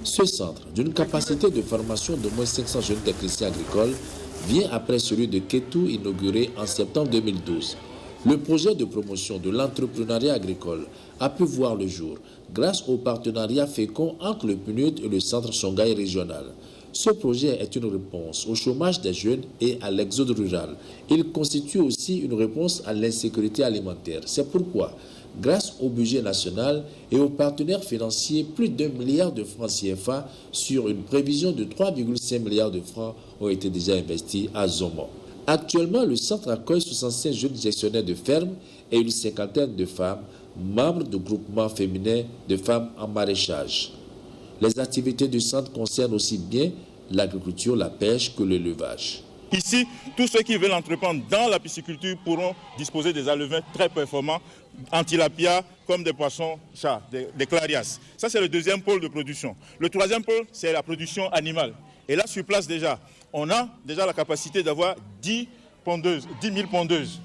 Ce centre, d'une capacité de formation d'au moins 500 jeunes techniciens agricoles, vient après celui de Kétou inauguré en septembre 2012. Le projet de promotion de l'entrepreneuriat agricole a pu voir le jour grâce au partenariat fécond entre le PNUD et le centre Songhai régional. Ce projet est une réponse au chômage des jeunes et à l'exode rural. Il constitue aussi une réponse à l'insécurité alimentaire. C'est pourquoi, grâce au budget national et aux partenaires financiers, plus d'1 milliard de francs CFA sur une prévision de 3,5 milliards de francs ont été déjà investis à Zomo. Actuellement, le centre accueille 65 jeunes gestionnaires de fermes et une cinquantaine de femmes, membres du groupement féminin de femmes en maraîchage. Les activités du centre concernent aussi bien l'agriculture, la pêche que l'élevage. Ici, tous ceux qui veulent entreprendre dans la pisciculture pourront disposer des alevins très performants, en tilapia, comme des poissons chats, des clarias. Ça, c'est le deuxième pôle de production. Le troisième pôle, c'est la production animale. Et là, sur place déjà, on a déjà la capacité d'avoir 10 000 pondeuses.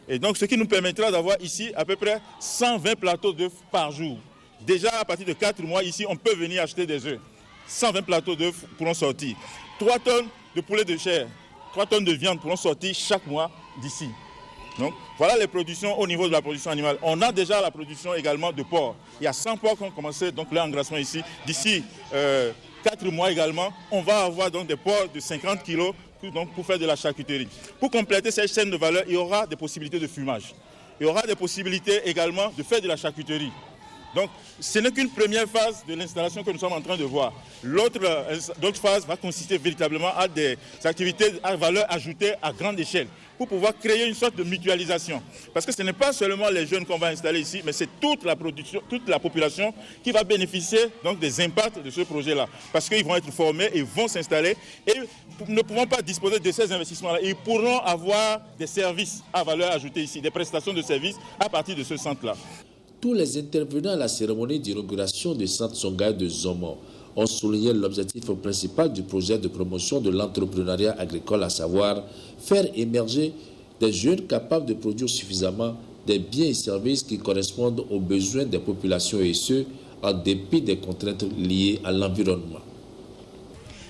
Et donc, ce qui nous permettra d'avoir ici à peu près 120 plateaux d'œufs par jour. Déjà, à partir de 4 mois, ici, on peut venir acheter des œufs. 120 plateaux d'œufs pourront sortir. 3 tonnes de poulet de chair, 3 tonnes de viande pourront sortir chaque mois d'ici. Donc, voilà les productions au niveau de la production animale. On a déjà la production également de porc. Il y a 100 porcs qui ont commencé donc l'engraissement ici. D'ici 4 mois également, on va avoir donc des porcs de 50 kilos donc, pour faire de la charcuterie. Pour compléter cette chaîne de valeur, il y aura des possibilités de fumage. Il y aura des possibilités également de faire de la charcuterie. Donc, ce n'est qu'une première phase de l'installation que nous sommes en train de voir. L'autre phase va consister véritablement à des activités à valeur ajoutée à grande échelle pour pouvoir créer une sorte de mutualisation. Parce que ce n'est pas seulement les jeunes qu'on va installer ici, mais c'est toute la population qui va bénéficier donc, des impacts de ce projet-là. Parce qu'ils vont être formés, ils vont s'installer et ne pouvant pas disposer de ces investissements-là, ils pourront avoir des services à valeur ajoutée ici, des prestations de services à partir de ce centre-là. Tous les intervenants à la cérémonie d'inauguration du centre Songhai de Zomo ont souligné l'objectif principal du projet de promotion de l'entrepreneuriat agricole, à savoir faire émerger des jeunes capables de produire suffisamment des biens et services qui correspondent aux besoins des populations et ce, en dépit des contraintes liées à l'environnement.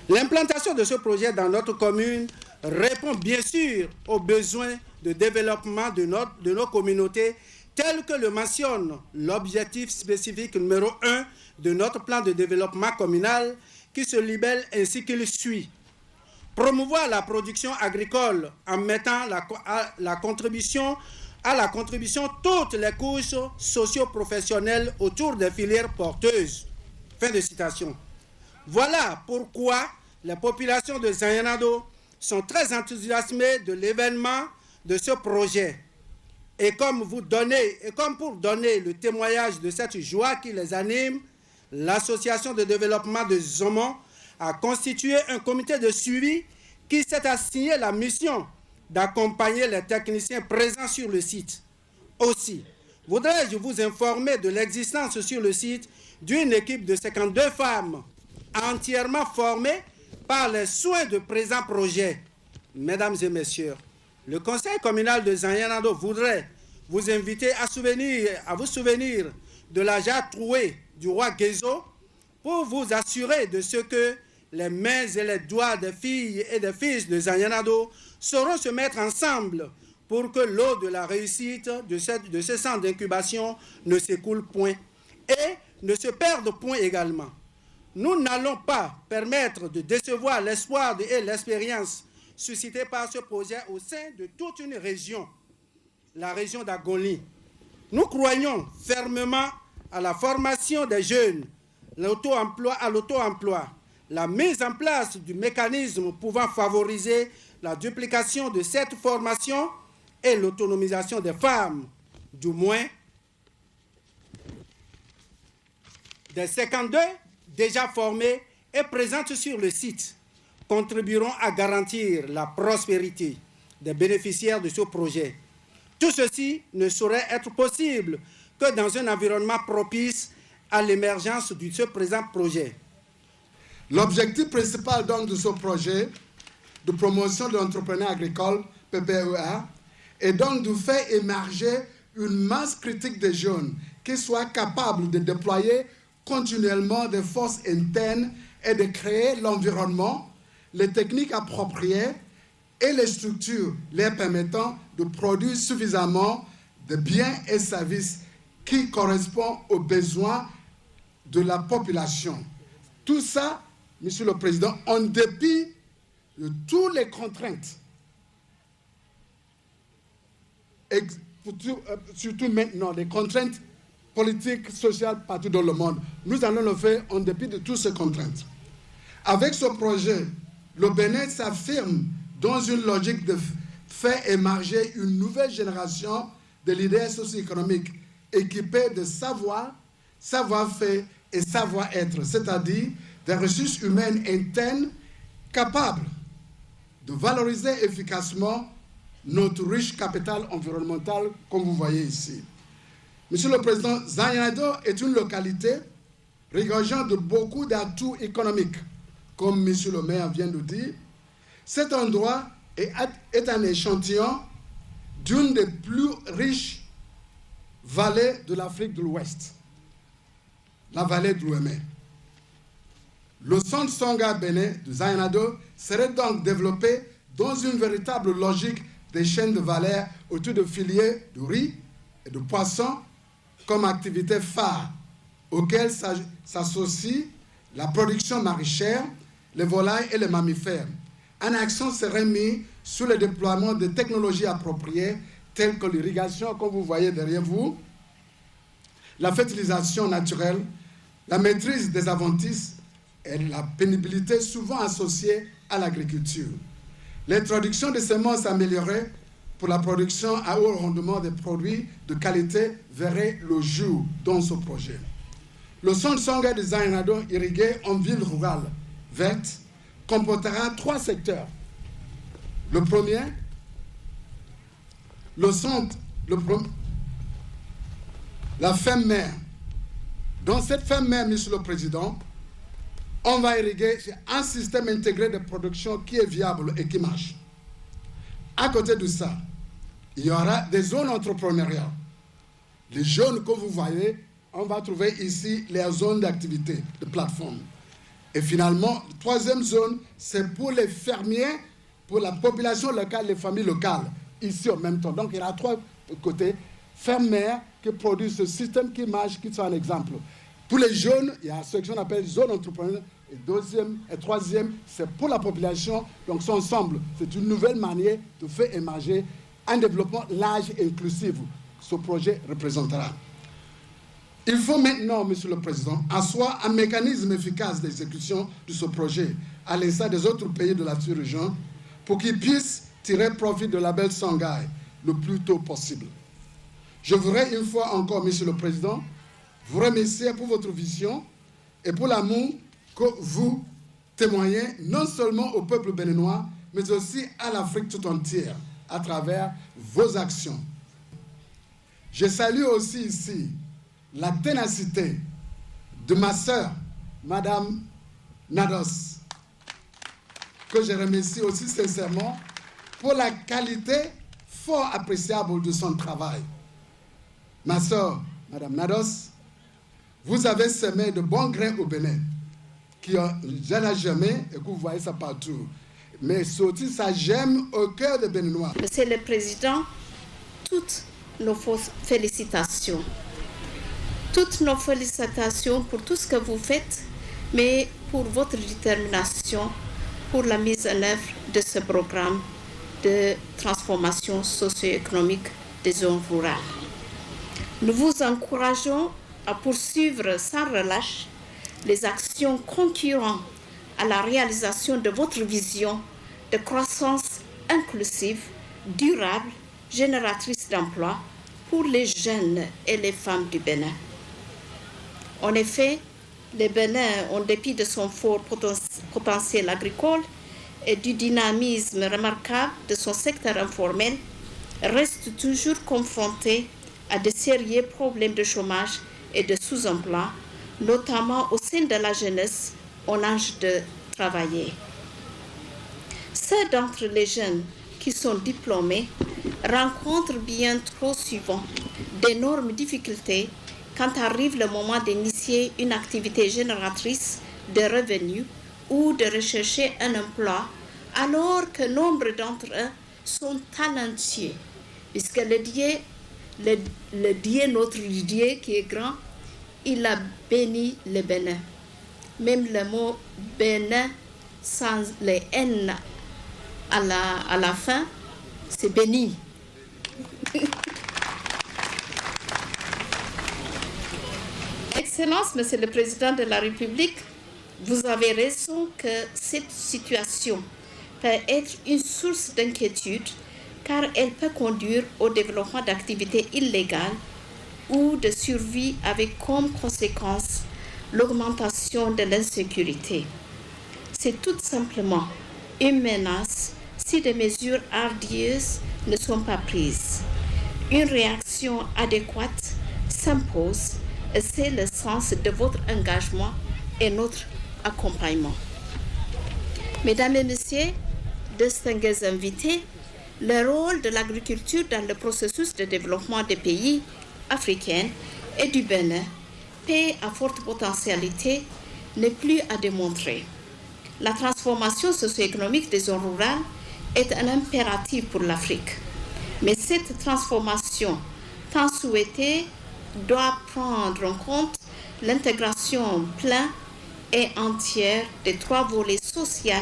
L'implantation de ce projet dans notre commune répond bien sûr aux besoins de développement de nos communautés tel que le mentionne l'objectif spécifique numéro 1 de notre plan de développement communal qui se libelle ainsi qu'il suit. Promouvoir la production agricole en mettant à la contribution toutes les couches socio-professionnelles autour des filières porteuses. Fin de citation. Voilà pourquoi les populations de Zanyanado sont très enthousiasmées de l'événement de ce projet. Et comme pour donner le témoignage de cette joie qui les anime, l'association de développement de Zomo a constitué un comité de suivi qui s'est assigné la mission d'accompagner les techniciens présents sur le site. Aussi, voudrais-je vous informer de l'existence sur le site d'une équipe de 52 femmes entièrement formées par les soins de présent projet. Mesdames et messieurs, le conseil communal de Zanyanado voudrait vous inviter à vous souvenir de la jarre trouée du roi Gézo pour vous assurer de ce que les mains et les doigts des filles et des fils de Zanyanado sauront se mettre ensemble pour que l'eau de la réussite de ce centre d'incubation ne s'écoule point et ne se perde point également. Nous n'allons pas permettre de décevoir l'espoir et l'expérience suscité par ce projet au sein de toute une région, la région d'Agoli. Nous croyons fermement à la formation des jeunes, à l'auto-emploi, la mise en place du mécanisme pouvant favoriser la duplication de cette formation et l'autonomisation des femmes, du moins des 52 déjà formées et présentes sur le site, contribueront à garantir la prospérité des bénéficiaires de ce projet. Tout ceci ne saurait être possible que dans un environnement propice à l'émergence de ce présent projet. L'objectif principal donc de ce projet de promotion de l'entrepreneuriat agricole, PPEA, est donc de faire émerger une masse critique de jeunes qui soient capables de déployer continuellement des forces internes et de créer l'environnement, les techniques appropriées et les structures les permettant de produire suffisamment de biens et services qui correspondent aux besoins de la population. Tout ça, Monsieur le Président, en dépit de toutes les contraintes, surtout maintenant, les contraintes politiques, sociales partout dans le monde. Nous allons le faire en dépit de toutes ces contraintes. Avec ce projet, le Bénin s'affirme dans une logique de faire émerger une nouvelle génération de leaders socio-économiques équipés de savoir, savoir-faire et savoir-être, c'est-à-dire des ressources humaines internes capables de valoriser efficacement notre riche capital environnemental, comme vous voyez ici. Monsieur le Président, Zanyado est une localité regorgeant de beaucoup d'atouts économiques, comme Monsieur le maire vient de dire. Cet endroit est un échantillon d'une des plus riches vallées de l'Afrique de l'Ouest, la vallée de l'Ouémé. Le centre Songa Bénin de Zanyado serait donc développé dans une véritable logique des chaînes de valeur autour de filières de riz et de poissons comme activité phare, auxquelles s'associent la production maraîchère, les volailles et les mammifères. Un accent serait mis sur le déploiement de technologies appropriées telles que l'irrigation, comme vous voyez derrière vous, la fertilisation naturelle, la maîtrise des adventices et la pénibilité souvent associée à l'agriculture. L'introduction de semences améliorées pour la production à haut rendement des produits de qualité verrait le jour dans ce projet. Le centre Songa de Zanyado, irrigué en ville rurale verte, comportera 3 secteurs. Le premier, la ferme mère. Dans cette ferme mère, Monsieur le Président, on va irriguer un système intégré de production qui est viable et qui marche. À côté de ça, il y aura des zones entrepreneuriales. Les jaunes que vous voyez, on va trouver ici les zones d'activité, de plateforme. Et finalement, la 3e zone, c'est pour les fermiers, pour la population locale, les familles locales, ici en même temps. Donc il y aura 3 côtés, fermières qui produisent ce système qui marche, qui sont un exemple. Pour les jeunes, il y a ce qu'on appelle zone entrepreneur. Et 2e et 3e, c'est pour la population. Donc, c'est ensemble. C'est une nouvelle manière de faire émerger un développement large et inclusif. Ce projet représentera. Il faut maintenant, Monsieur le Président, asseoir un mécanisme efficace d'exécution de ce projet, à l'instar des autres pays de la sous-région, pour qu'ils puissent tirer profit de la label Songhai le plus tôt possible. Je voudrais une fois encore, Monsieur le Président, vous remercier pour votre vision et pour l'amour que vous témoignez non seulement au peuple béninois, mais aussi à l'Afrique tout entière, à travers vos actions. Je salue aussi ici la ténacité de ma sœur, Madame Nados, que je remercie aussi sincèrement pour la qualité fort appréciable de son travail. Ma sœur, Madame Nados, vous avez semé de bons grains au Bénin, qui ont jamais germé, et que vous voyez ça partout. Mais surtout, ça germe au cœur des Béninois. Monsieur le Président, toutes nos félicitations. Toutes nos félicitations pour tout ce que vous faites, mais pour votre détermination pour la mise en œuvre de ce programme de transformation socio-économique des zones rurales. Nous vous encourageons à poursuivre sans relâche les actions concurrentes à la réalisation de votre vision de croissance inclusive, durable, génératrice d'emplois pour les jeunes et les femmes du Bénin. En effet, le Bénin, en dépit de son fort potentiel agricole et du dynamisme remarquable de son secteur informel, reste toujours confronté à de sérieux problèmes de chômage et de sous-emploi, notamment au sein de la jeunesse en âge de travailler. Ceux d'entre les jeunes qui sont diplômés rencontrent bien trop souvent d'énormes difficultés quand arrive le moment d'initier initier une activité génératrice de revenus ou de rechercher un emploi, alors que nombre d'entre eux sont talentueux, puisque notre Dieu qui est grand, il a béni le Bénin. Même le mot Bénin sans les N à la fin, c'est béni. Excellence, Monsieur le Président de la République, vous avez raison que cette situation peut être une source d'inquiétude car elle peut conduire au développement d'activités illégales ou de survie avec comme conséquence l'augmentation de l'insécurité. C'est tout simplement une menace si des mesures hardieuses ne sont pas prises. Une réaction adéquate s'impose et c'est le sens de votre engagement et notre accompagnement. Mesdames et Messieurs, distingués invités, le rôle de l'agriculture dans le processus de développement des pays africains et du Bénin, pays à forte potentialité, n'est plus à démontrer. La transformation socio-économique des zones rurales est un impératif pour l'Afrique. Mais cette transformation, tant souhaitée, doit prendre en compte l'intégration pleine et entière des trois volets social,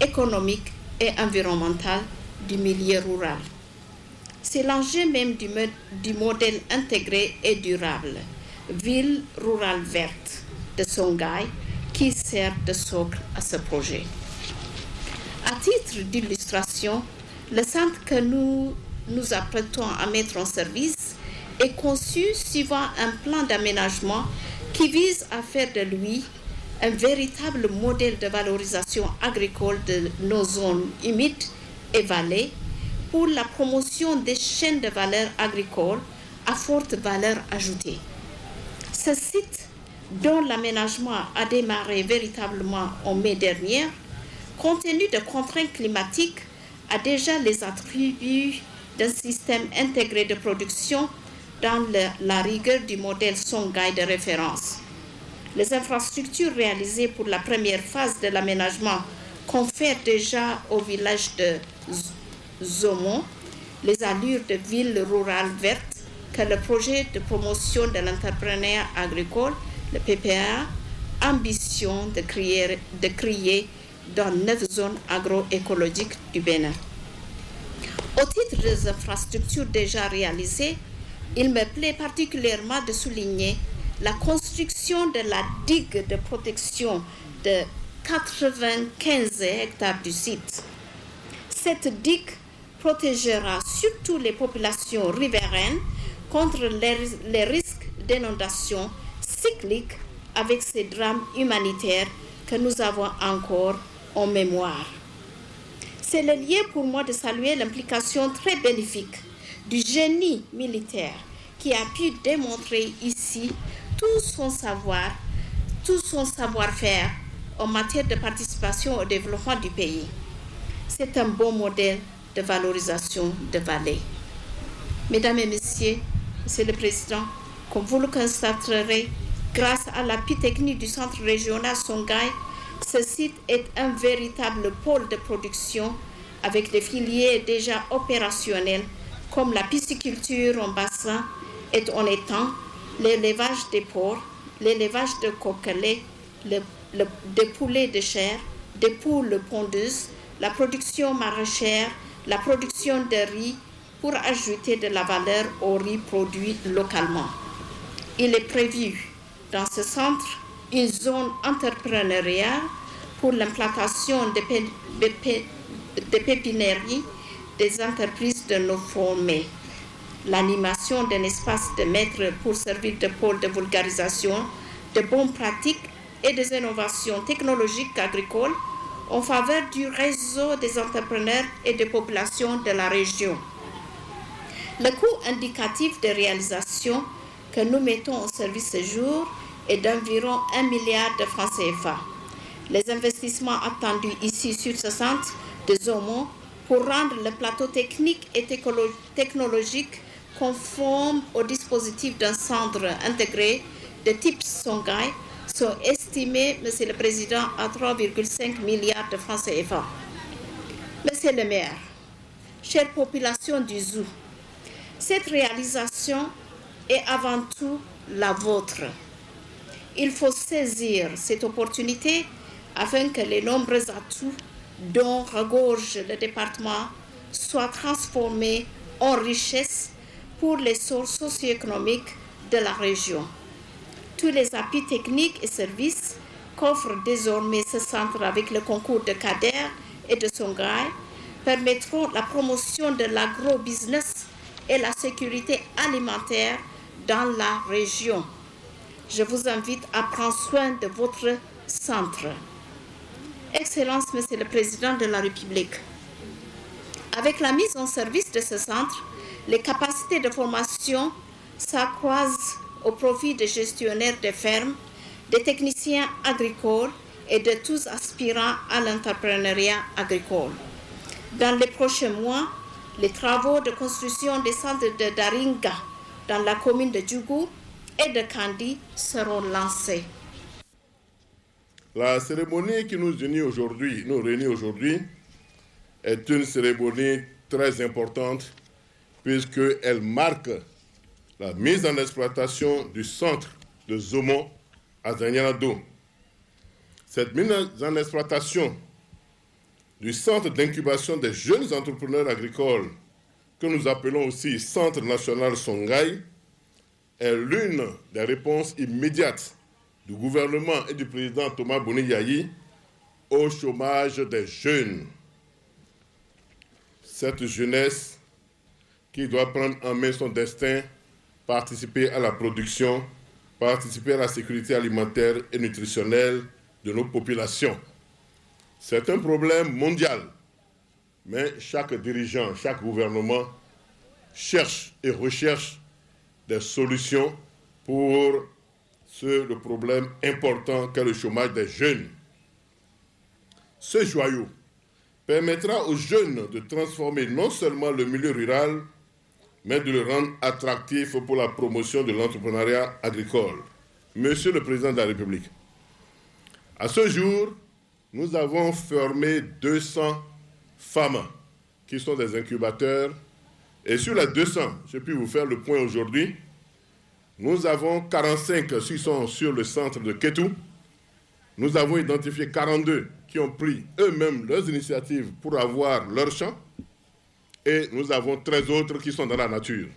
économique et environnemental du milieu rural. C'est l'enjeu même du modèle intégré et durable, ville rurale verte de Songhai, qui sert de socle à ce projet. À titre d'illustration, le centre que nous nous apprêtons à mettre en service est conçu suivant un plan d'aménagement qui vise à faire de lui un véritable modèle de valorisation agricole de nos zones humides et vallées pour la promotion des chaînes de valeur agricole à forte valeur ajoutée. Ce site, dont l'aménagement a démarré véritablement en mai dernier, compte tenu de contraintes climatiques, a déjà les attributs d'un système intégré de production dans la rigueur du modèle Songhai de référence. Les infrastructures réalisées pour la première phase de l'aménagement confèrent déjà au village de Zomon les allures de ville rurale verte que le projet de promotion de l'entrepreneuriat agricole, le PPA, ambition de créer dans 9 zones agroécologiques du Bénin. Au titre des infrastructures déjà réalisées, il me plaît particulièrement de souligner la construction de la digue de protection de 95 hectares du site. Cette digue protégera surtout les populations riveraines contre les risques d'inondation cycliques avec ces drames humanitaires que nous avons encore en mémoire. C'est le lieu pour moi de saluer l'implication très bénéfique du génie militaire qui a pu démontrer ici tout son savoir-faire en matière de participation au développement du pays. C'est un bon modèle de valorisation de vallées. Mesdames et Messieurs, Monsieur le Président, comme vous le constaterez, grâce à l'appui technique du Centre régional Songhai, ce site est un véritable pôle de production avec des filières déjà opérationnelles comme la pisciculture en bassin et en étang, l'élevage des porcs, l'élevage de coquelets, des poulets de chair, des poules pondeuses, la production maraîchère, la production de riz pour ajouter de la valeur au riz produit localement. Il est prévu dans ce centre une zone entrepreneuriale pour l'implantation de pépiniéries des entreprises de nos formés, l'animation d'un espace de maître pour servir de pôle de vulgarisation de bonnes pratiques et des innovations technologiques agricoles en faveur du réseau des entrepreneurs et des populations de la région. Le coût indicatif de réalisation que nous mettons au service ce jour est d'environ 1 milliard de francs CFA. Les investissements attendus ici sur ce centre de Zomon pour rendre le plateau technique et technologique conforme au dispositif d'un centre intégré de type Songhai sont estimés, Monsieur le Président, à 3,5 milliards de francs CFA. Monsieur le maire, chère population du Zou, cette réalisation est avant tout la vôtre. Il faut saisir cette opportunité afin que les nombreux atouts dont regorge le département soient transformés en richesse pour l'essor socio-économique de la région. Tous les appuis techniques et services qu'offre désormais ce centre avec le concours de Kader et de Songhai permettront la promotion de l'agro-business et la sécurité alimentaire dans la région. Je vous invite à prendre soin de votre centre. Excellence, Monsieur le Président de la République, avec la mise en service de ce centre, les capacités de formation s'accroissent au profit des gestionnaires de fermes, des techniciens agricoles et de tous aspirants à l'entrepreneuriat agricole. Dans les prochains mois, les travaux de construction des centres de Daringa dans la commune de Djougou et de Kandi seront lancés. La cérémonie qui nous réunit aujourd'hui, est une cérémonie très importante puisqu'elle marque la mise en exploitation du centre de Zomo à Zanyana-Do. Cette mise en exploitation du centre d'incubation des jeunes entrepreneurs agricoles, que nous appelons aussi Centre national Songhai, est l'une des réponses immédiates du gouvernement et du président Thomas Boni Yayi au chômage des jeunes. Cette jeunesse qui doit prendre en main son destin, participer à la production, participer à la sécurité alimentaire et nutritionnelle de nos populations. C'est un problème mondial, mais chaque dirigeant, chaque gouvernement cherche et recherche des solutions pour le problème important qu'est le chômage des jeunes. Ce joyau permettra aux jeunes de transformer non seulement le milieu rural, mais de le rendre attractif pour la promotion de l'entrepreneuriat agricole. Monsieur le Président de la République, à ce jour, nous avons formé 200 femmes qui sont des incubateurs. Et sur les 200, je puis vous faire le point aujourd'hui, nous avons 45 qui sont sur le centre de Kétou. Nous avons identifié 42 qui ont pris eux-mêmes leurs initiatives pour avoir leur champ. Et nous avons 13 autres qui sont dans la nature.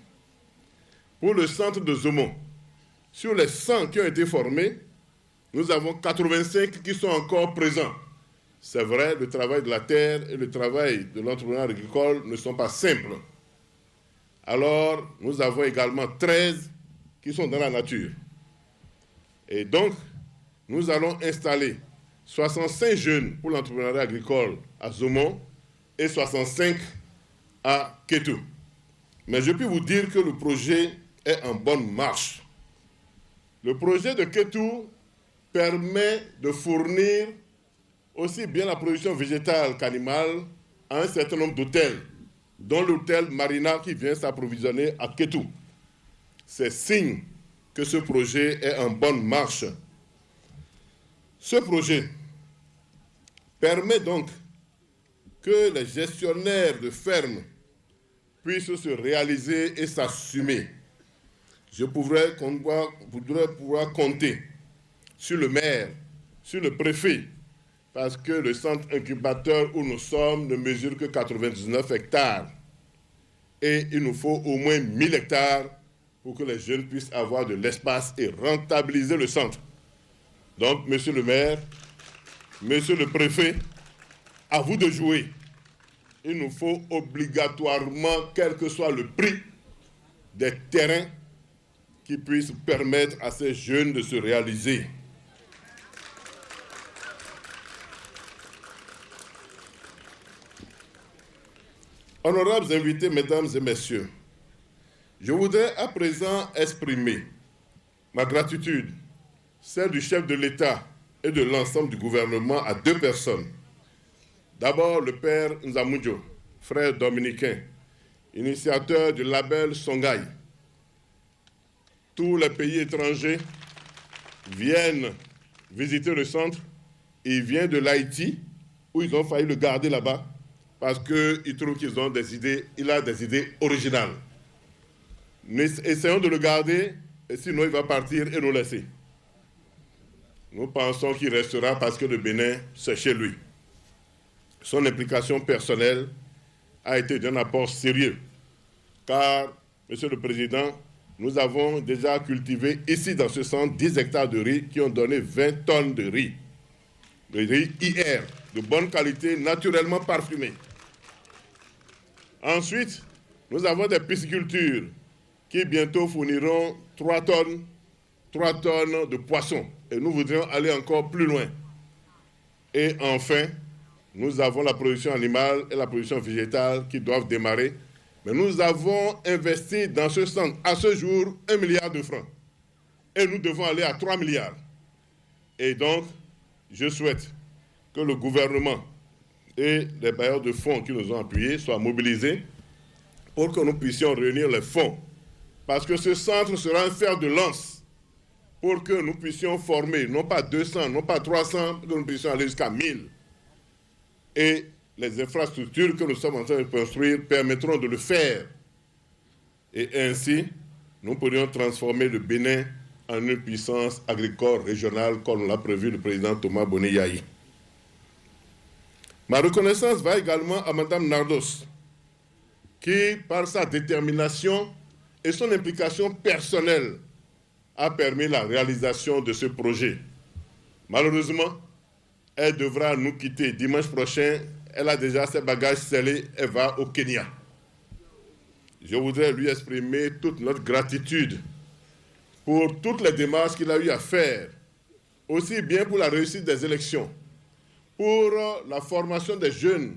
Pour le centre de Zomo, sur les 100 qui ont été formés, nous avons 85 qui sont encore présents. C'est vrai, le travail de la terre et le travail de l'entrepreneuriat agricole ne sont pas simples. Alors, nous avons également 13 qui sont dans la nature. Et donc, nous allons installer 65 jeunes pour l'entrepreneuriat agricole à Zomo et 65 à Kétou. Mais je peux vous dire que le projet est en bonne marche. Le projet de Kétou permet de fournir aussi bien la production végétale qu'animale à un certain nombre d'hôtels, dont l'hôtel Marina qui vient s'approvisionner à Kétou. C'est signe que ce projet est en bonne marche. Ce projet permet donc que les gestionnaires de fermes puissent se réaliser et s'assumer. Je voudrais pouvoir compter sur le maire, sur le préfet, parce que le centre incubateur où nous sommes ne mesure que 99 hectares. Et il nous faut au moins 1000 hectares pour que les jeunes puissent avoir de l'espace et rentabiliser le centre. Donc, monsieur le maire, monsieur le préfet, à vous de jouer. Il nous faut obligatoirement, quel que soit le prix, des terrains qui puissent permettre à ces jeunes de se réaliser. Honorables invités, mesdames et messieurs, je voudrais à présent exprimer ma gratitude, celle du chef de l'État et de l'ensemble du gouvernement à deux personnes. D'abord, le père Nzamudjo, frère dominicain, initiateur du label Songhai. Tous les pays étrangers viennent visiter le centre. Il vient de l'Haïti, où ils ont failli le garder là-bas, parce qu'ils trouvent qu'ils ont des idées, il a des idées originales. Nous essayons de le garder, et sinon il va partir et nous laisser. Nous pensons qu'il restera parce que le Bénin, c'est chez lui. Son implication personnelle a été d'un apport sérieux, car, Monsieur le Président, nous avons déjà cultivé ici dans ce centre 10 hectares de riz qui ont donné 20 tonnes de riz. Le riz IR, de bonne qualité, naturellement parfumé. Ensuite, nous avons des piscicultures qui bientôt fourniront 3 tonnes de poissons. Et nous voudrions aller encore plus loin. Et enfin, nous avons la production animale et la production végétale qui doivent démarrer. Mais nous avons investi dans ce centre, à ce jour, 1 milliard de francs. Et nous devons aller à 3 milliards. Et donc, je souhaite que le gouvernement et les bailleurs de fonds qui nous ont appuyés soient mobilisés pour que nous puissions réunir les fonds. Parce que ce centre sera un fer de lance pour que nous puissions former, non pas 200, non pas 300, que nous puissions aller jusqu'à 1000. Et les infrastructures que nous sommes en train de construire permettront de le faire. Et ainsi, nous pourrions transformer le Bénin en une puissance agricole régionale, comme l'a prévu le président Thomas Boni-Yayi. Ma reconnaissance va également à Mme Nardos, qui, par sa détermination et son implication personnelle, a permis la réalisation de ce projet. Malheureusement, elle devra nous quitter dimanche prochain. Elle a déjà ses bagages scellés, elle va au Kenya. Je voudrais lui exprimer toute notre gratitude pour toutes les démarches qu'il a eu à faire, aussi bien pour la réussite des élections, pour la formation des jeunes,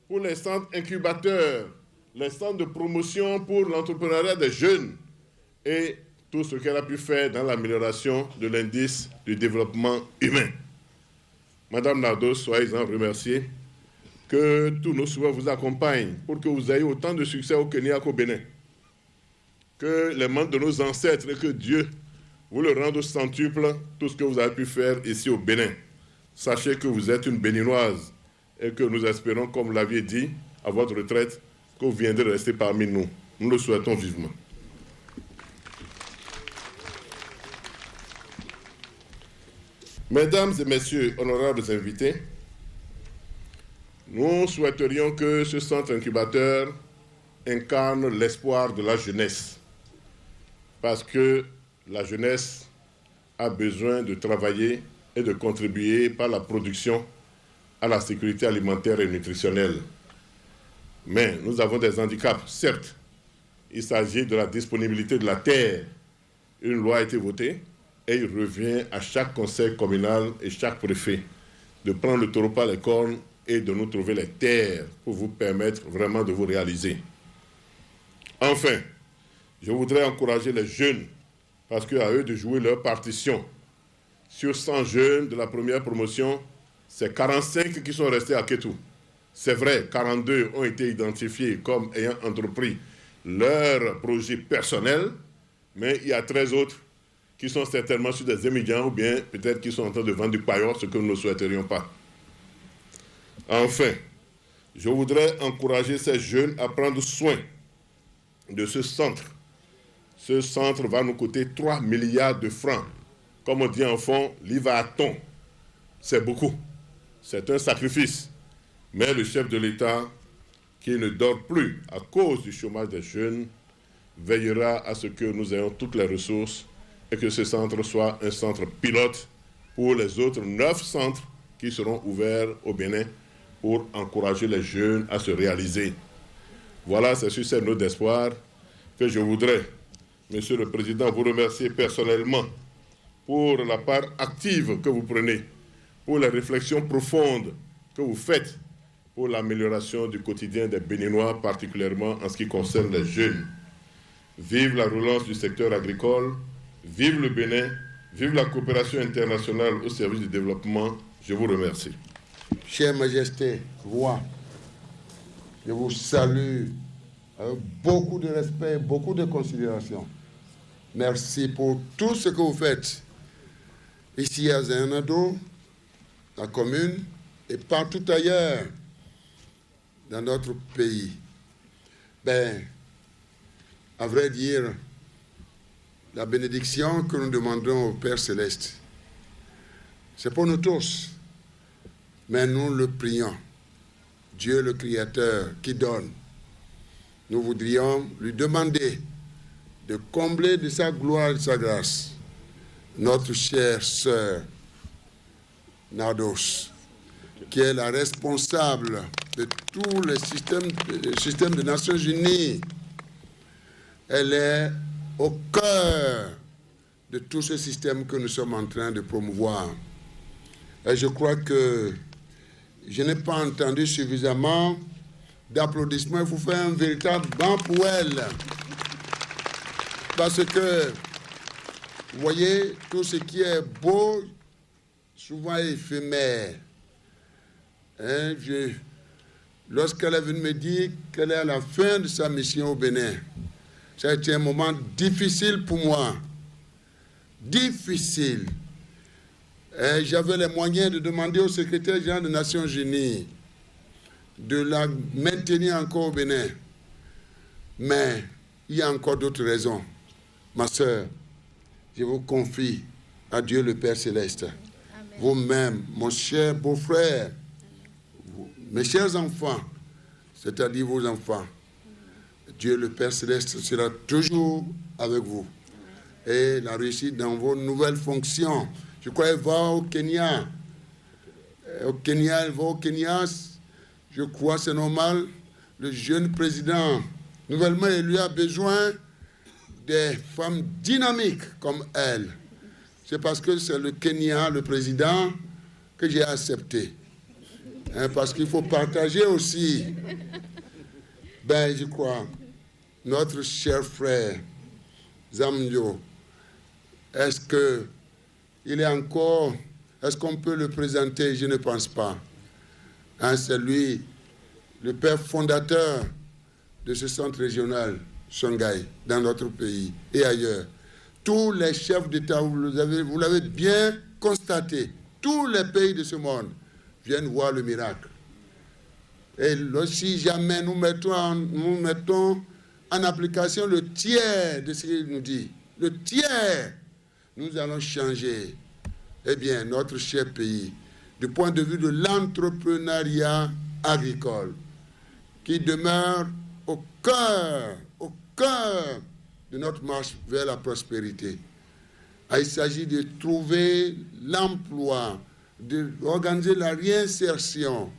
pour les centres incubateurs, les centres de promotion pour l'entrepreneuriat des jeunes et tout ce qu'elle a pu faire dans l'amélioration de l'indice du développement humain. Madame Nardos, soyez-en remerciée. Que tous nos souhaits vous accompagnent pour que vous ayez autant de succès au Kenya qu'au Bénin. Que les membres de nos ancêtres et que Dieu vous le rende au centuple tout ce que vous avez pu faire ici au Bénin. Sachez que vous êtes une béninoise et que nous espérons, comme vous l'aviez dit, à votre retraite, que vous viendrez rester parmi nous. Nous le souhaitons vivement. Mesdames et messieurs, honorables invités, nous souhaiterions que ce centre incubateur incarne l'espoir de la jeunesse, parce que la jeunesse a besoin de travailler et de contribuer par la production à la sécurité alimentaire et nutritionnelle. Mais nous avons des handicaps, certes. Il s'agit de la disponibilité de la terre. Une loi a été votée et il revient à chaque conseil communal et chaque préfet de prendre le taureau par les cornes et de nous trouver les terres pour vous permettre vraiment de vous réaliser. Enfin, je voudrais encourager les jeunes, parce qu'à eux de jouer leur partition. Sur 100 jeunes de la première promotion, c'est 45 qui sont restés à Kétou. C'est vrai, 42 ont été identifiés comme ayant entrepris leur projet personnel, mais il y a 13 autres qui sont certainement sur des émigrants ou bien peut-être qui sont en train de vendre du paillot, ce que nous ne souhaiterions pas. Enfin, je voudrais encourager ces jeunes à prendre soin de ce centre. Ce centre va nous coûter 3 milliards de francs. Comme on dit en fond, l'IVA-ton. C'est beaucoup. C'est un sacrifice. Mais le chef de l'État, qui ne dort plus à cause du chômage des jeunes, veillera à ce que nous ayons toutes les ressources et que ce centre soit un centre pilote pour les autres 9 centres qui seront ouverts au Bénin pour encourager les jeunes à se réaliser. Voilà, c'est sur cette note d'espoir que je voudrais, Monsieur le Président, vous remercier personnellement pour la part active que vous prenez, pour les réflexions profondes que vous faites pour l'amélioration du quotidien des Béninois, particulièrement en ce qui concerne les jeunes. Vive la relance du secteur agricole, vive le Bénin, vive la coopération internationale au service du développement. Je vous remercie. Chère Majesté, Roi, je vous salue avec beaucoup de respect, beaucoup de considération. Merci pour tout ce que vous faites ici à Zénado, la commune, et partout ailleurs dans notre pays. Ben, à vrai dire, la bénédiction que nous demandons au Père Céleste, c'est pour nous tous, mais nous le prions. Dieu le Créateur qui donne. Nous voudrions lui demander de combler de sa gloire et de sa grâce notre chère sœur Nardos, qui est la responsable de tous les systèmes des Nations Unies. Elle est au cœur de tout ce système que nous sommes en train de promouvoir. Et je crois que je n'ai pas entendu suffisamment d'applaudissements. Il faut faire un véritable banc pour elle. Parce que, vous voyez, tout ce qui est beau, souvent éphémère. Hein, lorsqu'elle est venue me dire qu'elle est à la fin de sa mission au Bénin, ça a été un moment difficile pour moi. Difficile. J'avais les moyens de demander au secrétaire général des Nations Unies de la maintenir encore au Bénin. Mais il y a encore d'autres raisons. Ma sœur, je vous confie à Dieu le Père Céleste. Vous-même, mon cher beau-frère, mes chers enfants, c'est-à-dire vos enfants, Dieu le Père Céleste sera toujours avec vous. Et la réussite dans vos nouvelles fonctions. Je crois qu'elle va au Kenya. Elle va au Kenya. Je crois c'est normal. Le jeune président nouvellement élu a besoin des femmes dynamiques comme elle. C'est parce que c'est le Kenya, le président, que j'ai accepté. Hein, parce qu'il faut partager aussi. Ben, je crois, notre cher frère Zamdio, est-ce qu'on peut le présenter? Je ne pense pas. Hein, c'est lui, le père fondateur de ce centre régional, Shanghai, dans notre pays et ailleurs. Tous les chefs d'État, vous l'avez bien constaté, tous les pays de ce monde viennent voir le miracle. Et si jamais nous mettons en application le tiers de ce qu'il nous dit, le tiers, nous allons changer, eh bien, notre cher pays, du point de vue de l'entrepreneuriat agricole, qui demeure au cœur de notre marche vers la prospérité. Il s'agit de trouver l'emploi, d'organiser la réinsertion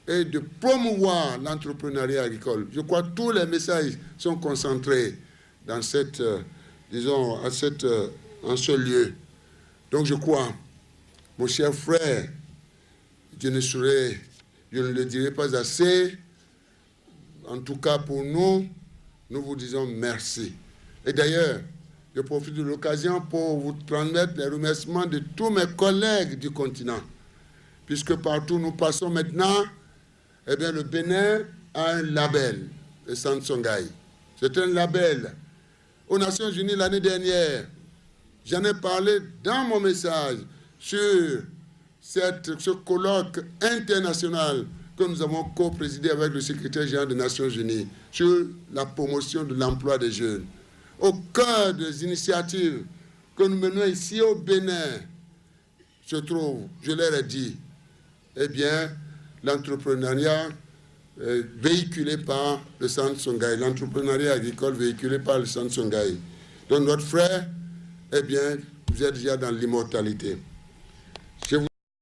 et de promouvoir l'entrepreneuriat agricole. Je crois que tous les messages sont concentrés dans cette, en ce lieu. Donc je crois, mon cher frère, je ne le dirai pas assez. En tout cas pour nous, nous vous disons merci. Et d'ailleurs, je profite de l'occasion pour vous transmettre les remerciements de tous mes collègues du continent. Puisque partout nous passons maintenant, eh bien, le Bénin a un label, le Centre Songhai. C'est un label. Aux Nations Unies l'année dernière, j'en ai parlé dans mon message sur ce colloque international que nous avons co-présidé avec le secrétaire général des Nations Unies sur la promotion de l'emploi des jeunes. Au cœur des initiatives que nous menons ici au Bénin, se trouve, je leur ai dit, eh bien, l'entrepreneuriat véhiculé par le Centre Songhai, l'entrepreneuriat agricole véhiculé par le Centre Songhai. Donc notre frère, eh bien, vous êtes déjà dans l'immortalité.